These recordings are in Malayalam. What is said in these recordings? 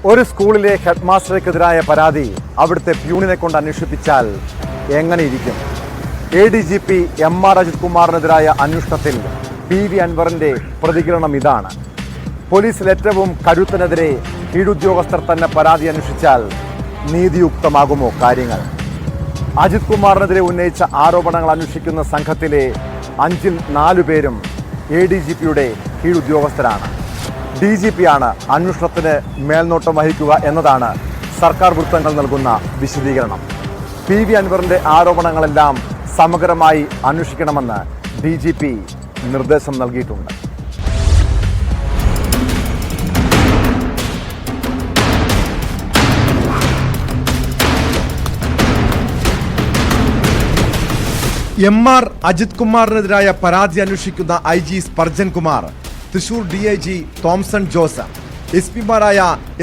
ഒരു സ്കൂളിലെ ഹെഡ് മാസ്റ്റർക്കെതിരായ പരാതി അവിടുത്തെ പ്യൂണിനെ കൊണ്ട് അന്വേഷിപ്പിച്ചാൽ എങ്ങനെയിരിക്കും? ADGP MR അജിത് കുമാറിനെതിരായ അന്വേഷണത്തിൽ PV അൻവറിന്റെ പ്രതികരണം ഇതാണ്. പോലീസിൽ ഏറ്റവും കരുത്തനെതിരെ കീഴുദ്യോഗസ്ഥർ തന്നെ പരാതി അന്വേഷിച്ചാൽ നീതിയുക്തമാകുമോ കാര്യങ്ങൾ? അജിത് കുമാറിനെതിരെ ഉന്നയിച്ച ആരോപണങ്ങൾ അന്വേഷിക്കുന്ന സംഘത്തിലെ 5-ൽ 4 പേരും ADGPയുടെ കീഴുദ്യോഗസ്ഥരാണ്. DGPയാണ് അന്വേഷണത്തിന് മേൽനോട്ടം വഹിക്കുക എന്നതാണ് സർക്കാർ വൃത്തങ്ങൾ നൽകുന്ന വിശദീകരണം. PV അൻവറിന്റെ ആരോപണങ്ങളെല്ലാം സമഗ്രമായി അന്വേഷിക്കണമെന്ന് DGP നിർദ്ദേശം നൽകിയിട്ടുണ്ട്. MR അജിത് കുമാറിനെതിരായ പരാതി അന്വേഷിക്കുന്ന IG സ്പർജൻ കുമാർ, തൃശൂർ DIG തോംസൺ ജോസ്, SP-മാരായ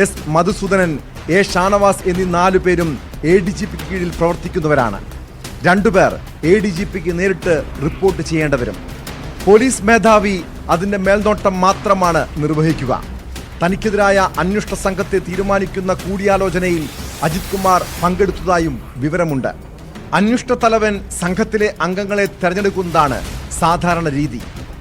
S മധുസൂദനൻ, A ഷാനവാസ് എന്നീ 4 പേരും ADGP കീഴിൽ പ്രവർത്തിക്കുന്നവരാണ്. 2 പേർ ADGPക്ക് നേരിട്ട് റിപ്പോർട്ട് ചെയ്യേണ്ടവരും. പോലീസ് മേധാവി അതിന്റെ മേൽനോട്ടം മാത്രമാണ് നിർവഹിക്കുക. തനിക്കെതിരായ അന്വേഷണ സംഘത്തെ തീരുമാനിക്കുന്ന കൂടിയാലോചനയിൽ അജിത് കുമാർ പങ്കെടുത്തതായും വിവരമുണ്ട്. അന്വേഷണ തലവൻ സംഘത്തിലെ അംഗങ്ങളെ തെരഞ്ഞെടുക്കുന്നതാണ് സാധാരണ രീതി.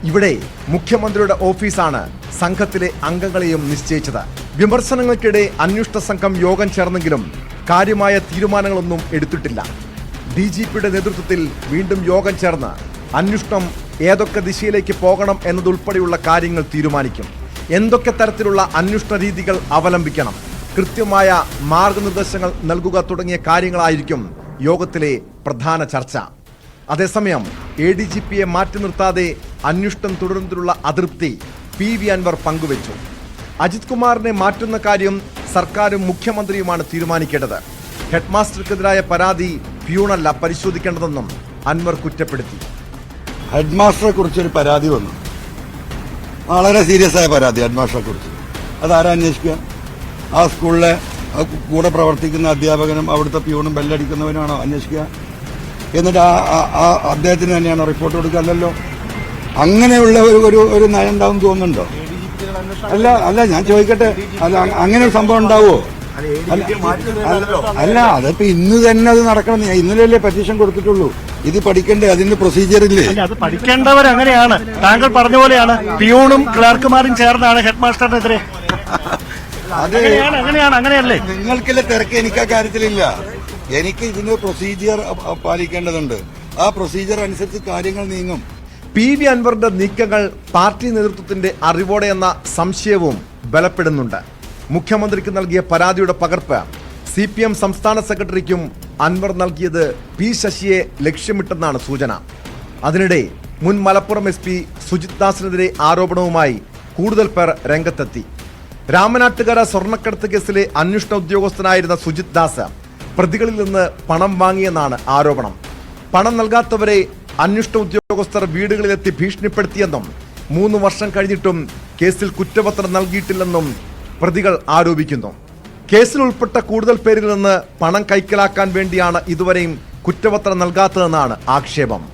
ഇവിടെ മുഖ്യമന്ത്രിയുടെ ഓഫീസാണ് സംഘത്തിലെ അംഗങ്ങളെയും നിശ്ചയിച്ചത്. വിമർശനങ്ങൾക്കിടെ അന്വേഷണ സംഘം യോഗം ചേർന്നെങ്കിലും കാര്യമായ തീരുമാനങ്ങളൊന്നും എടുത്തിട്ടില്ല. DGPയുടെ നേതൃത്വത്തിൽ വീണ്ടും യോഗം ചേർന്ന് അന്വേഷണം ഏതൊക്കെ ദിശയിലേക്ക് പോകണം എന്നതുൾപ്പെടെയുള്ള കാര്യങ്ങൾ തീരുമാനിക്കും. എന്തൊക്കെ തരത്തിലുള്ള അന്വേഷണ രീതികൾ അവലംബിക്കണം, കൃത്യമായ മാർഗനിർദ്ദേശങ്ങൾ നൽകുക തുടങ്ങിയ കാര്യങ്ങളായിരിക്കും യോഗത്തിലെ പ്രധാന ചർച്ച. അതേസമയം ADGPയെ മാറ്റി നിർത്താതെ അന്വേഷണം തുടരുന്നതിലുള്ള അതൃപ്തി PV അൻവർ പങ്കുവച്ചു. അജിത് കുമാറിനെ മാറ്റുന്ന കാര്യം സർക്കാരും മുഖ്യമന്ത്രിയുമാണ് തീരുമാനിക്കേണ്ടത്. ഹെഡ് മാസ്റ്റർക്കെതിരായ പരാതി പ്യൂണല്ല പരിശോധിക്കേണ്ടതെന്നും അൻവർ കുറ്റപ്പെടുത്തി. ഹെഡ് മാസ്റ്ററെ കുറിച്ചൊരു പരാതി വന്നു, വളരെ സീരിയസ് ആയ പരാതി ഹെഡ് മാസ്റ്ററെ കുറിച്ച്. അതാരാ അന്വേഷിക്കുക? ആ സ്കൂളിലെ കൂടെ പ്രവർത്തിക്കുന്ന അധ്യാപകനും അവിടുത്തെ പ്യൂണും ബെല്ലടിക്കുന്നവനാണോ അന്വേഷിക്കുക? എന്നിട്ട് ആ അദ്ദേഹത്തിന് തന്നെയാണോ റിപ്പോർട്ട് കൊടുക്കുക? അല്ലല്ലോ. അങ്ങനെയുള്ള ഒരു നയം ഉണ്ടാവും തോന്നുന്നുണ്ടോ? അല്ല ഞാൻ ചോദിക്കട്ടെ, അല്ല അങ്ങനെ ഒരു സംഭവം ഉണ്ടാവുമോ? അല്ല, അതിപ്പോ ഇന്ന് തന്നെ അത് നടക്കണം. ഇന്നലെയല്ലേ പെറ്റീഷൻ കൊടുത്തിട്ടുള്ളൂ. ഇത് പഠിക്കണ്ടേ? അതിന്റെ പ്രൊസീജിയർ ഇല്ലേ? അത് പഠിക്കേണ്ടവർ അങ്ങനെയാണ്. താങ്കൾ പറഞ്ഞ പോലെയാണ് പിയൂണും ക്ലർക്കുമാരും ചേർന്നാണ് ഹെഡ് മാസ്റ്ററിനെതിരെ. അങ്ങനെയല്ലേ? നിങ്ങൾക്കല്ലേ തിരക്ക്, എനിക്ക് ആ കാര്യത്തിലില്ല. എനിക്ക് ഇതിന് പ്രൊസീജിയർ പാലിക്കേണ്ടതുണ്ട്. ആ പ്രൊസീജിയർ അനുസരിച്ച് കാര്യങ്ങൾ നീങ്ങും. PV അൻവറിന്റെ നീക്കങ്ങൾ പാർട്ടി നേതൃത്വത്തിന്റെ അറിവോടെ എന്ന സംശയവും ബലപ്പെടുന്നുണ്ട്. മുഖ്യമന്ത്രിക്ക് നൽകിയ പരാതിയുടെ പകർപ്പ് CPM സംസ്ഥാന സെക്രട്ടറിക്കും അൻവർ നൽകിയത് P ശശിയെ ലക്ഷ്യമിട്ടെന്നാണ് സൂചന. അതിനിടെ മുൻ മലപ്പുറം SP സുജിത് ദാസിനെതിരെ ആരോപണവുമായി കൂടുതൽ പേർ രംഗത്തെത്തി. രാമനാട്ടുകര സ്വർണ്ണക്കടത്ത് കേസിലെ അന്വേഷണ ഉദ്യോഗസ്ഥനായിരുന്ന സുജിത് ദാസ് പ്രതികളിൽ നിന്ന് പണം വാങ്ങിയെന്നാണ് ആരോപണം. പണം നൽകാത്തവരെ അന്വേഷണ ഉദ്യോഗസ്ഥർ വീടുകളിലെത്തി ഭീഷണിപ്പെടുത്തിയെന്നും 3 വർഷം കഴിഞ്ഞിട്ടും കേസിൽ കുറ്റപത്രം നൽകിയിട്ടില്ലെന്നും പ്രതികൾ ആരോപിക്കുന്നു. കേസിൽ ഉൾപ്പെട്ട കൂടുതൽ പേരിൽ നിന്ന് പണം കൈക്കലാക്കാൻ വേണ്ടിയാണ് ഇതുവരെയും കുറ്റപത്രം നൽകാത്തതെന്നാണ് ആക്ഷേപം.